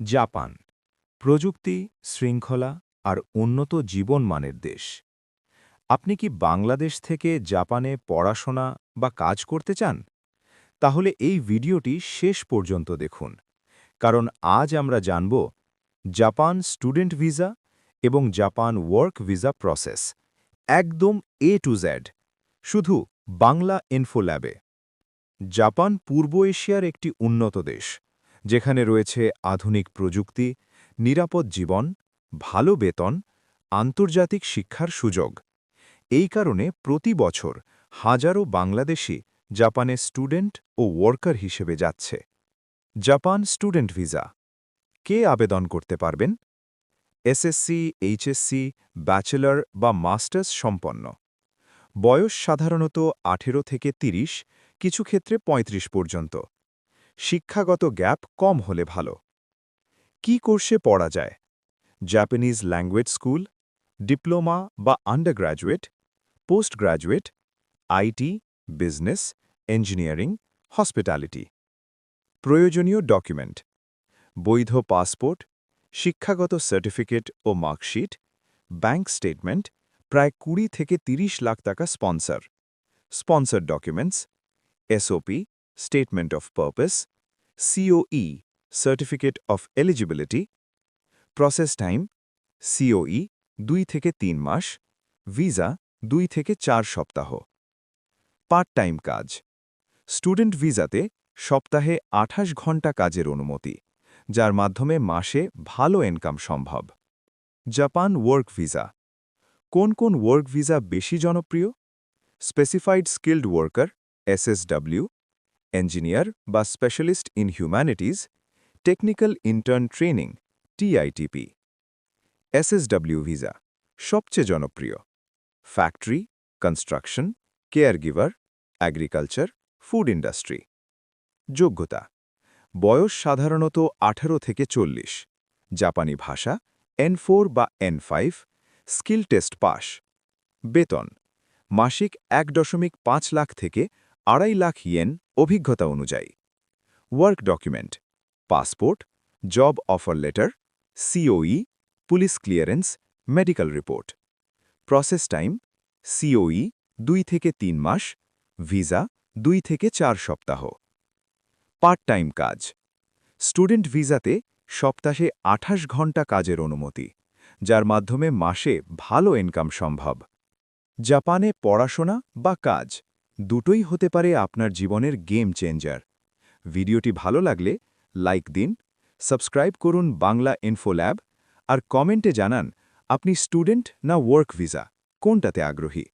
Japan প্রযুক্তি, শৃঙ্খলা আর উন্নত জীবনমানের দেশ। আপনি কি বাংলাদেশ থেকে জাপানে পড়াশোনা বা কাজ করতে চান? তাহলে এই ভিডিওটি শেষ পর্যন্ত দেখুন, কারণ আজ আমরা জানব জাপান স্টুডেন্ট ভিসা এবং জাপান ওয়ার্ক ভিসা প্রসেস, একদম এ টু জেড, শুধু বাংলা ইনফোল্যাবে। জাপান পূর্ব এশিয়ার একটি উন্নত দেশ, যেখানে রয়েছে আধুনিক প্রযুক্তি, নিরাপদ জীবন, ভালো বেতন, আন্তর্জাতিক শিক্ষার সুযোগ। এই কারণে প্রতি বছর হাজারো বাংলাদেশি জাপানে স্টুডেন্ট ও ওয়ার্কার হিসেবে যাচ্ছে। জাপান স্টুডেন্ট ভিসা কে আবেদন করতে পারবেন? এসএসসি, এইচএসসি, ব্যাচেলর বা মাস্টার্স সম্পন্ন। বয়স সাধারণত 18 থেকে 30, কিছু ক্ষেত্রে 35 পর্যন্ত। শিক্ষাগত গ্যাপ কম হলে ভালো। কি কোর্সে পড়া যায়? জাপানিজ ল্যাঙ্গুয়েজ স্কুল, ডিপ্লোমা বা undergraduate, post graduate, IT, business, engineering, hospitality. প্রয়োজনীয় ডকুমেন্ট: বৈধ পাসপোর্ট, শিক্ষাগত সার্টিফিকেট ও মার্কশিট, ব্যাংক স্টেটমেন্ট, প্রায় 20 থেকে 30 লাখ টাকা sponsor. Sponsor documents: SOP, statement of purpose, COE, certificate of eligibility. Process time: COE 2 থেকে 3 মাস, visa 2 থেকে 4 সপ্তাহ। পার্ট টাইম কাজ: স্টুডেন্ট ভিসাতে সপ্তাহে 28 ঘন্টা কাজের অনুমতি, যার মাধ্যমে মাসে ভালো ইনকাম সম্ভব। জাপান ওয়ার্ক ভিসা: কোন কোন ওয়ার্ক ভিসা বেশি জনপ্রিয়? Specified skilled worker, SSW, engineer বা specialist in humanities, technical intern training, TITP. SSW visa সবচেয়ে জনপ্রিয়। Factory, construction, caregiver, agriculture, food industry. যোগ্যতা: বয়স সাধারণত 18 থেকে 40, জাপানি ভাষা N4 বা N5, স্কিল টেস্ট পাস। বেতন: মাসিক 1.5 লাখ থেকে 2.5 লাখ ইয়েন অভিজ্ঞতা অনুযায়ী। Work document: passport, job offer letter, COE, police clearance, medical report. Process time: COE 2 থেকে 3 মাস, ভিসা 2 থেকে 4 সপ্তাহ। পার্ট টাইম কাজ: স্টুডেন্ট ভিসাতে সপ্তাহে 28 ঘন্টা কাজের অনুমতি, যার মাধ্যমে মাসে ভালো ইনকাম সম্ভব। জাপানে পড়াশোনা বা কাজ দুটোই হতে পারে আপনার জীবনের গেম চেঞ্জার। ভিডিওটি ভালো লাগলে লাইক দিন, সাবস্ক্রাইব করুন বাংলা ইনফোল্যাব, আর কমেন্টে জানান আপনি স্টুডেন্ট না ওয়ার্ক ভিসা কোনটাতে আগ্রহী।